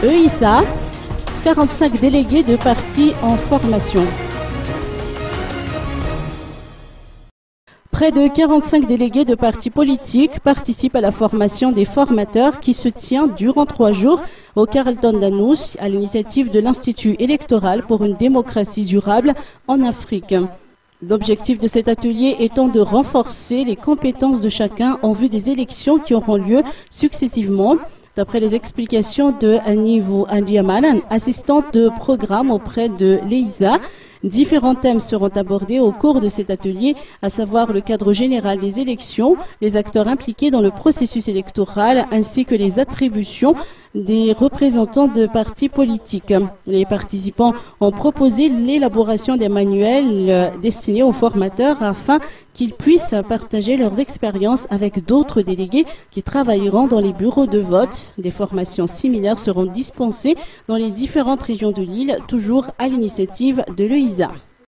EISA, 45 délégués de partis en formation. Près de 45 délégués de partis politiques participent à la formation des formateurs qui se tient durant 3 jours au Carlton Danús à l'initiative de l'Institut électoral pour une démocratie durable en Afrique. L'objectif de cet atelier étant de renforcer les compétences de chacun en vue des élections qui auront lieu successivement. D'après les explications de Anivu Andiamanan, assistante de programme auprès de l'EISA, différents thèmes seront abordés au cours de cet atelier, à savoir le cadre général des élections, les acteurs impliqués dans le processus électoral, ainsi que les attributions des représentants de partis politiques. Les participants ont proposé l'élaboration des manuels destinés aux formateurs afin qu'ils puissent partager leurs expériences avec d'autres délégués qui travailleront dans les bureaux de vote. Des formations similaires seront dispensées dans les différentes régions de l'île, toujours à l'initiative de l'EISA.